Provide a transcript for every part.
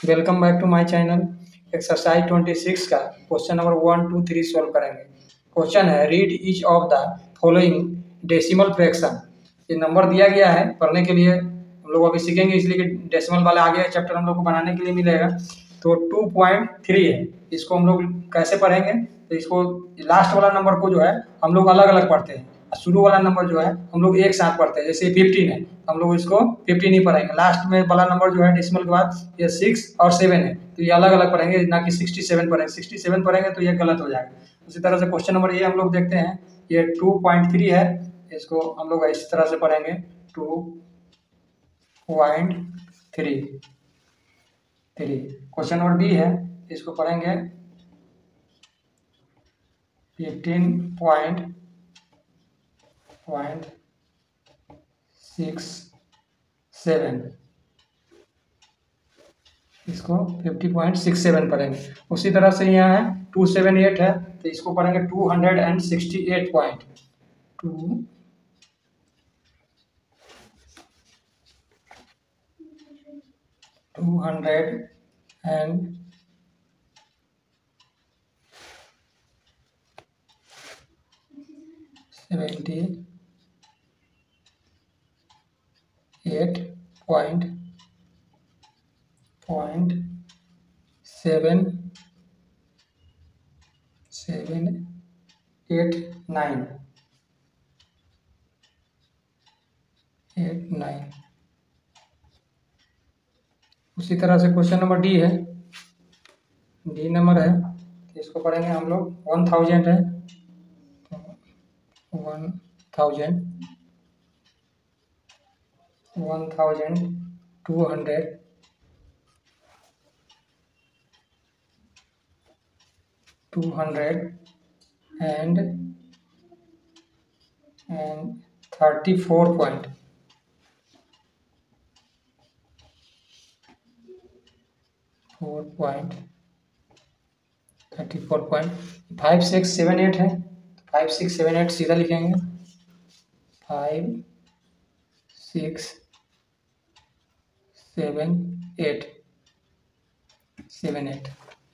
Welcome back to my channel. Exercise 26 का question number 1, 2, 3 solve करेंगे। Question है read each of the following decimal fraction. ये number दिया गया है पढ़ने के लिए, हम लोग अभी सीखेंगे इसलिए कि डेसिमल वाला आगे चैप्टर हम लोग को बनाने के लिए मिलेगा। तो 2.3 है, इसको हम लोग कैसे पढ़ेंगे? तो इसको लास्ट वाला नंबर को जो है हम लोग अलग अलग पढ़ते हैं, शुरू वाला नंबर जो है हम लोग एक साथ पढ़ते हैं। जैसे 15 है, हम लोग इसको 15 ही पढ़ेंगे। लास्ट में वाला नंबर जो है डेसिमल के बाद ये 6 और 7 है, तो ये अलग अलग पढ़ेंगे, ना कि 67 पढ़ेंगे। 67 पढ़ेंगे तो ये गलत हो जाएगा। उसी तरह से क्वेश्चन नंबर ये हम लोग देखते हैं, ये 2.3 है, इसको हम लोग इस तरह से पढ़ेंगे 2.3। क्वेश्चन नंबर बी है, इसको पढ़ेंगे 15.67, इसको 50.67 पढ़ेंगे। उसी तरह से यहाँ है 278 है, तो इसको पढ़ेंगे 268 पॉइंट 278.89। उसी तरह से क्वेश्चन नंबर डी है, डी नंबर है, तो इसको पढ़ेंगे हम लोग 1000 है, 234 पॉइंट 5, 6, 7, 8 है, 5, 6, 7, 8 सीधा लिखेंगे 5, 6, 7, 8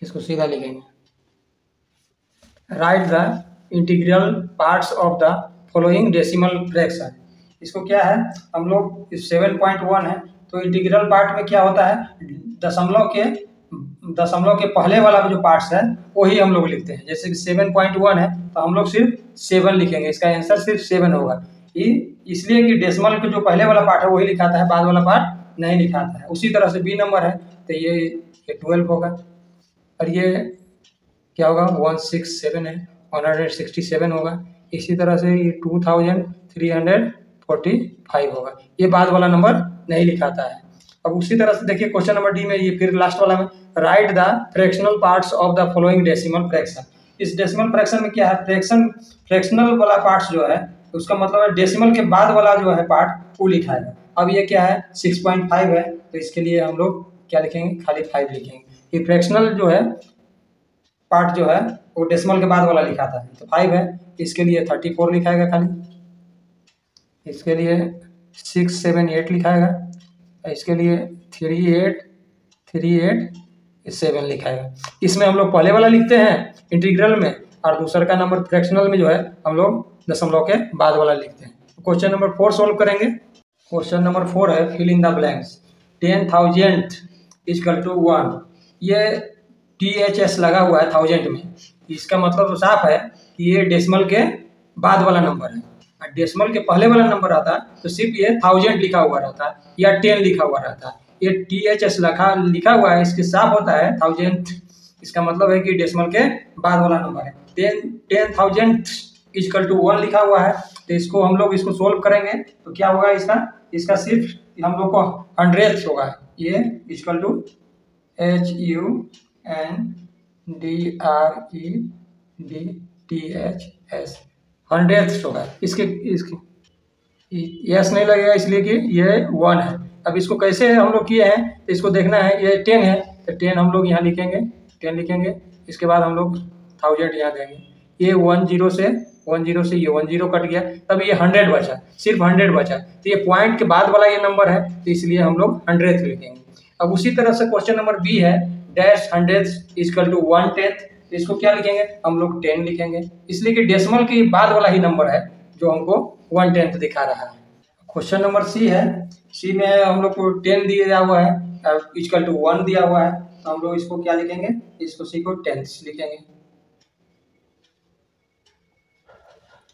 इसको सीधा लिखेंगे। Right the integral parts of the following decimal fraction. इसको क्या है, हम लोग 7.1 है, तो इंटीग्रल पार्ट में क्या होता है, दशमलव के पहले वाला जो पार्ट्स है वही हम लोग लिखते हैं। जैसे कि 7.1 है, तो हम लोग सिर्फ 7 लिखेंगे, इसका आंसर सिर्फ 7 होगा। इसलिए कि डेसिमल के जो पहले वाला पार्ट है वही लिखाता है, बाद वाला पार्ट नहीं लिखाता है। उसी तरह से बी नंबर है, तो ये 12 होगा, और ये क्या होगा 167 है, 167 होगा। इसी तरह से ये 2345 होगा, ये बाद वाला नंबर नहीं लिखाता है। अब उसी तरह से देखिए क्वेश्चन नंबर डी में, ये फिर लास्ट वाला में, right the fractional parts of the following decimal fraction. इस डेसिमल फ्रैक्शन में क्या है, फ्रैक्शनल वाला पार्ट्स जो है उसका मतलब है डेसिमल के बाद वाला जो है पार्ट वो लिखाएगा। अब ये क्या है 6.5 है, तो इसके लिए हम लोग क्या लिखेंगे, खाली 5 लिखेंगे। ये फ्रैक्शनल जो है पार्ट जो है वो डेसिमल के बाद वाला लिखाता है, तो 5 है, इसके लिए 34 लिखाएगा खाली, इसके लिए 6, 7, 8 लिखाएगा, इसके लिए 3837 लिखाएगा। इसमें हम लोग पहले वाला लिखते हैं इंटीग्रल में, और दूसरा का नंबर फ्रैक्शनल में जो है हम लोग दशमलव के बाद वाला लिखते हैं। क्वेश्चन नंबर 4 सोल्व करेंगे। क्वेश्चन नंबर 4 है fill in the blanks. 10,000 equal to 1। ये THS लगा हुआ है 1000 में, इसका मतलब तो साफ है कि ये डेसिमल के बाद वाला नंबर है। डेसिमल के पहले वाला नंबर आता तो सिर्फ ये 1000 लिखा हुआ रहता या 10 लिखा हुआ रहता। ये THS लिखा हुआ है, इसके साफ होता है 1000, इसका मतलब है कि डेसिमल के बाद वाला नंबर है। 10,000 इक्वल टू 1 लिखा हुआ है, तो इसको हम लोग इसको सोल्व करेंगे तो क्या होगा, इसका सिर्फ हम लोग को 100th होगा। ये इक्वल टू HUNDREDTHS 100th होगा। इसके यस नहीं लगेगा इसलिए कि ये 1 है। अब इसको कैसे हम लोग किए हैं तो इसको देखना है। ये 10 है, तो 10 हम लोग यहाँ लिखेंगे, 10 लिखेंगे, इसके बाद हम लोग 1000 यहाँ देंगे। ये 10 से ये 10 कट गया, तब ये 100 बचा, सिर्फ 100 बचा, तो ये पॉइंट के बाद वाला ये नंबर है, तो इसलिए हम लोग 100th लिखेंगे। अब उसी तरह से क्वेश्चन नंबर बी है, डैश हंड्रेड इजकल टू 1/10, इसको क्या लिखेंगे हम लोग 10 लिखेंगे, इसलिए कि डेसिमल के बाद वाला ही नंबर है जो हमको 1/10 दिखा रहा है। क्वेश्चन नंबर सी है, सी में हम लोग को 10 दिया हुआ है, इजकल टू 1 दिया हुआ है, तो हम लोग इसको क्या लिखेंगे, इसको सी को 10 लिखेंगे,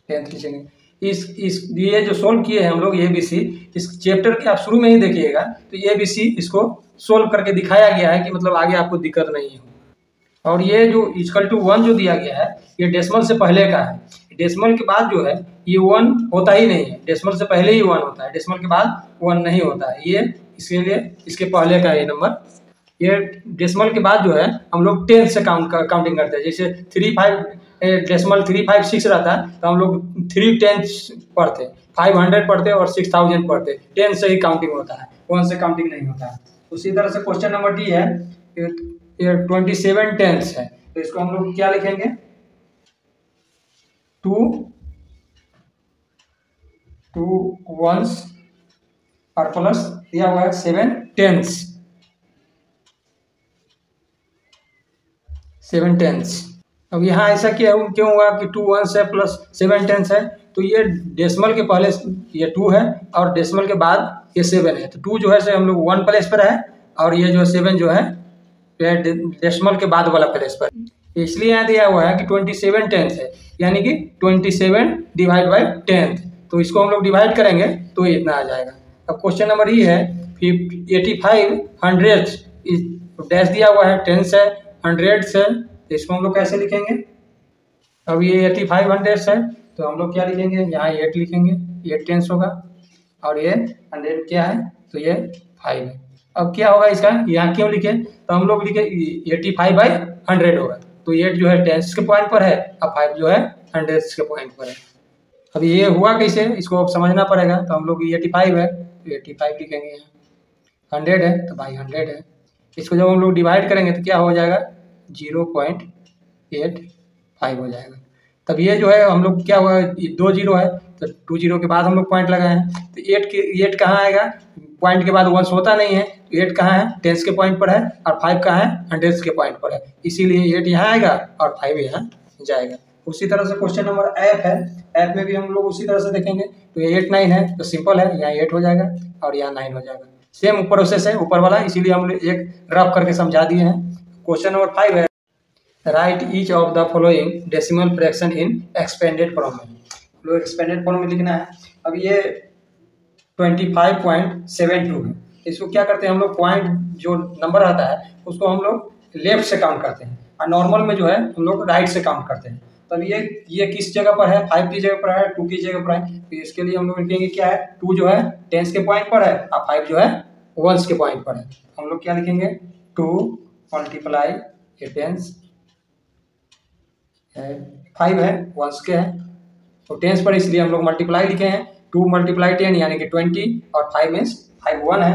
10 लिखेंगे। इस ये जो सोल्व किए हैं हम लोग ए बी सी, इस चैप्टर के आप शुरू में ही देखिएगा तो ए बी सी इसको सोल्व करके दिखाया गया है कि मतलब आगे आपको दिक्कत नहीं हो। और ये जो इक्वल टू 1 जो दिया गया है ये डेसिमल से पहले का है, डेसिमल के बाद जो है ये 1 होता ही नहीं है, डेसिमल से पहले ही 1 होता है, डेसिमल के बाद 1 नहीं होता है, ये इसीलिए इसके पहले का ये नंबर। ये डेसिमल के बाद जो है हम लोग 10 से काउंटिंग करते हैं, जैसे 3.5 रहता है तो हम लोग 3/10 पढ़ते, 500 पढ़ते और 6000 पढ़ते, 10 से ही काउंटिंग होता है, 1 से काउंटिंग नहीं होता है। उसी तरह से क्वेश्चन नंबर डी है, ये 27 टेंस है, तो इसको हम लोग क्या लिखेंगे, 2 1s और प्लस दिया हुआ है 7 टेंस, 7 टेंस। अब यहाँ ऐसा क्यों हुआ कि 2 1s है प्लस 7 टेंस है, तो ये डेसिमल के पहले ये 2 है और डेसिमल के बाद ये 7 है, तो 2 जो है से हम लोग 1 प्लेस पर है और ये जो 7 जो है डेसिमल के बाद वाला प्लेस पर, इसलिए यहाँ दिया हुआ है कि 27 टेंस है, यानी कि 27 डिवाइड बाई 10, तो इसको हम लोग डिवाइड करेंगे तो इतना आ जाएगा। अब क्वेश्चन नंबर ये है 85 100 डैश दिया हुआ है, 10 है 100 से, तो इसको हम लोग कैसे लिखेंगे, अब ये 85 100 है तो हम लोग क्या लिखेंगे, यहाँ 8 लिखेंगे, 8 टेंस होगा और ये 100 क्या है तो ये 5 है। अब क्या होगा इसका, यहाँ क्यों लिखे, तो हम लोग लिखे 85/100 होगा, तो 8 जो है टेंस के पॉइंट पर है और 5 जो है 100 के पॉइंट पर है। अब ये हुआ कैसे, इसको अब समझना पड़ेगा, तो हम लोग 85 है तो 85 लिखेंगे, यहाँ 100 है तो भाई 100 है, इसको जब हम लोग डिवाइड करेंगे तो क्या हो जाएगा 0.85 हो जाएगा। तब ये जो है हम लोग क्या हुआ, 2 0 है तो 2 0 के बाद हम लोग पॉइंट लगाए हैं, तो 8 कहाँ आएगा, पॉइंट के बाद 1 होता नहीं है, तो 8 कहाँ है टेंस के पॉइंट पर है और 5 कहाँ है 100 के पॉइंट पर है, इसीलिए 8 यहाँ आएगा और 5 यहाँ जाएगा। उसी तरह से क्वेश्चन नंबर एफ है, एफ में भी हम लोग उसी तरह से देखेंगे, तो ये 8 9 है तो सिंपल है, यहाँ 8 हो जाएगा और यहाँ 9 हो जाएगा, सेम प्रोसेस है ऊपर वाला, इसीलिए हम एक रफ करके समझा दिए हैं। क्वेश्चन नंबर 5 है, right each of the following decimal fraction in expanded form में, लोग एक्सपेंडेड फॉर्म में लिखना है। अब ये 25.72 है, इसको क्या करते हैं हम लोग, पॉइंट जो नंबर आता है उसको हम लोग लेफ्ट से काउंट करते हैं और नॉर्मल में जो है हम लोग राइट से काउंट करते हैं। तब ये किस जगह पर है, 5 की जगह पर है, 2 की जगह पर है, तो इसके लिए हम लोग लिखेंगे क्या है, 2 जो है टेंस के पॉइंट पर है और 5 जो है 1s के पॉइंट पर है, हम लोग क्या लिखेंगे 2 मल्टीप्लाई ये टेंस 5 है 1s के है, तो टेंस पर इसलिए हम लोग मल्टीप्लाई लिखे हैं, 2 × 10 यानी कि 20 और 5 मीन्स 5 1 है,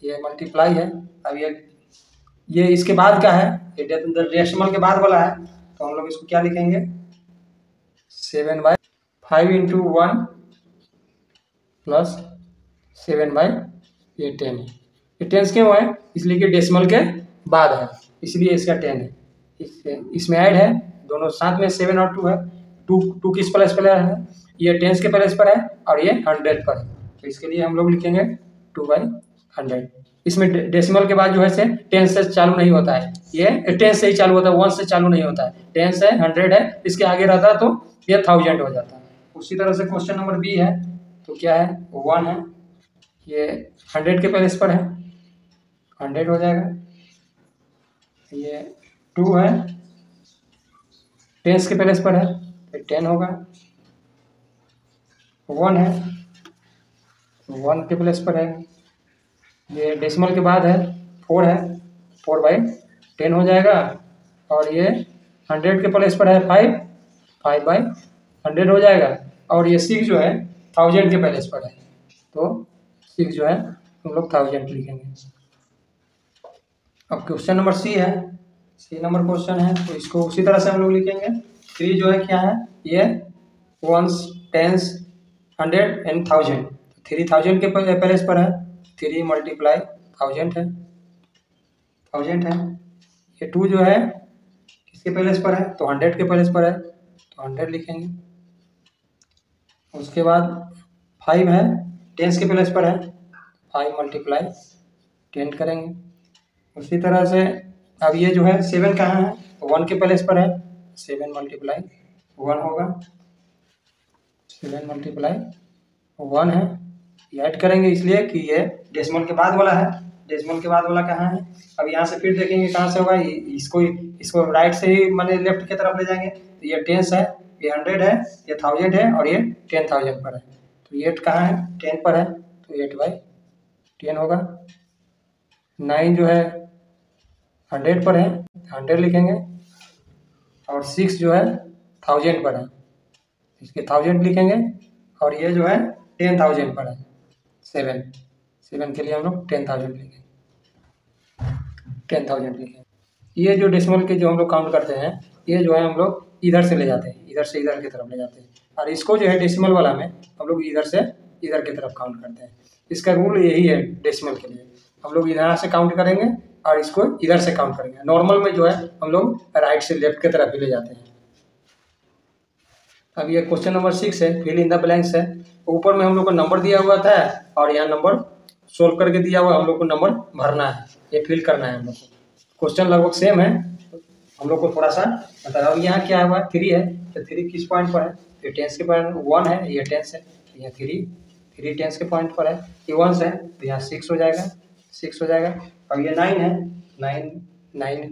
ये मल्टीप्लाई है। अब ये इसके बाद का है, ये डेसिमल के बाद वाला है, तो हम लोग इसको क्या लिखेंगे 7/5 × 1 प्लस 7/10, ये टेंस क्यों है, इसलिए कि डेसिमल के बाद है, इसलिए इसका 10 है, इसमें ऐड है दोनों साथ में 7 और 2 है, 2 किस प्लेस पर है, ये टेंस के प्लेस पर है और ये 100 पर है, तो इसके लिए हम लोग लिखेंगे 2/100। इसमें डेसिमल के बाद जो है से 10 से चालू नहीं होता है, ये 10 से ही चालू होता है, 1 से चालू नहीं होता है, 10 है 100 है, इसके आगे रहता तो ये 1000 हो जाता है। उसी तरह से क्वेश्चन नंबर बी है, तो क्या है 1 है, ये 100 के प्लेस पर है 100 हो जाएगा, ये 2 है टेंस के प्लेस पर है तो 10 होगा, 1 है 1 के प्लेस पर है, ये डेसिमल के बाद है 4 है 4/10 हो जाएगा, और ये 100 के प्लेस पर है 5/100 हो जाएगा, और ये 6 जो है 1000 के प्लेस पर है, तो 6 जो है हम लोग 1000 लिखेंगे। अब क्वेश्चन नंबर सी है, सी नंबर क्वेश्चन है, तो इसको उसी तरह से हम लोग लिखेंगे। 3 जो है क्या है, ये 1s 10s 100 एंड 1000, 3000 के प्लेस पर है, 3 × 1000 है, 1000 है। ये 2 जो है किसके प्लेस पर है, तो 100 के प्लेस पर है, तो 100 लिखेंगे। उसके बाद 5 है, 10 के प्लेस पर है, 5 मल्टीप्लाई 10 करेंगे। उसी तरह से अब ये जो है 7 कहाँ है, तो 1 के प्लेस पर है, 7 मल्टीप्लाई 1 होगा, 7 मल्टीप्लाई 1 है। ये ऐड करेंगे इसलिए कि ये डेसिमल के बाद वाला है, डेसिमल के बाद वाला कहाँ है। अब यहाँ से फिर देखेंगे कहाँ से होगा, इसको राइट से ही माने लेफ्ट की तरफ ले जाएंगे, तो ये 10 है, ये 100 है, ये 1000 है और ये 10,000 पर है, तो ये 8 कहाँ है, 10 पर है, तो 8/10 होगा। 9 जो है 100 पर है, 100 लिखेंगे, और 6 जो है 1000 पर है, इसके 1000 लिखेंगे, और ये जो है 10,000 पर है, 7 के लिए हम लोग 10,000 लिखेंगे, 10,000 लिखेंगे। ये जो डेसिमल के जो हम लोग काउंट करते हैं, ये जो है हम लोग इधर से ले जाते हैं, इधर से इधर की तरफ ले जाते हैं, और इसको जो है डेसिमल वाला में हम लोग इधर से इधर की तरफ काउंट करते हैं। इसका रूल यही है डेसिमल के लिए, हम लोग इधर से काउंट करेंगे और इसको इधर से काउंट करेंगे। नॉर्मल में जो है हम लोग राइट से लेफ्ट की तरफ ही ले जाते हैं। अब ये क्वेश्चन नंबर 6 है, फिल इन द ब्लैंक्स है। ऊपर में हम लोग को नंबर दिया हुआ था और यहाँ नंबर सोल्व करके दिया हुआ, हम लोग को नंबर भरना है, ये फिल करना है हम लोग को। क्वेश्चन लगभग सेम है, हम लोग को थोड़ा सा मतलब। अब यहाँ क्या हुआ, 3 है, तो 3 किस पॉइंट पर है, ये 10 के पॉइंट 1 है, ये 10 है, यहाँ 3 10 के पॉइंट पर है, ये 1 है, तो यहाँ 6 हो जाएगा, 6 हो जाएगा। अब ये 9 है, 9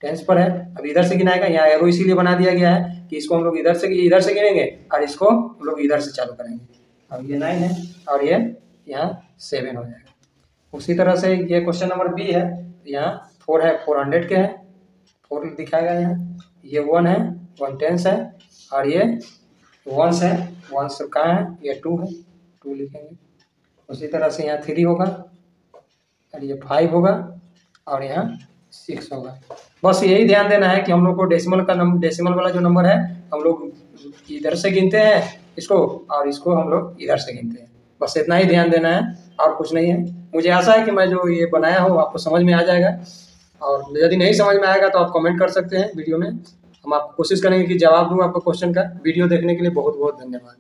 10 पर है। अब इधर से गिनाएगा, यहाँ एरो इसीलिए बना दिया गया है कि इसको हम लोग इधर से गिनेंगे और इसको हम लोग इधर से चालू करेंगे। अब ये 9 है और ये यहाँ 7 हो जाएगा। उसी तरह से ये क्वेश्चन नंबर बी है, यहाँ 4 है, 400 के है, 4 दिखाएगा यहाँ, ये 1 है, 1 10 है, और ये 1 है, 1 कहाँ है, ये 2 है, 2 लिखेंगे। उसी तरह से यहाँ 3 होगा और ये 5 होगा और यहाँ 6 होगा। बस यही ध्यान देना है कि हम लोग को डेसिमल वाला जो नंबर है हम लोग इधर से गिनते हैं इसको, और इसको हम लोग इधर से गिनते हैं। बस इतना ही ध्यान देना है और कुछ नहीं है। मुझे आशा है कि मैं जो ये बनाया हूँ आपको समझ में आ जाएगा, और यदि नहीं समझ में आएगा तो आप कमेंट कर सकते हैं वीडियो में, हम आपको कोशिश करेंगे कि जवाब दूँ आपको क्वेश्चन का। वीडियो देखने के लिए बहुत बहुत धन्यवाद।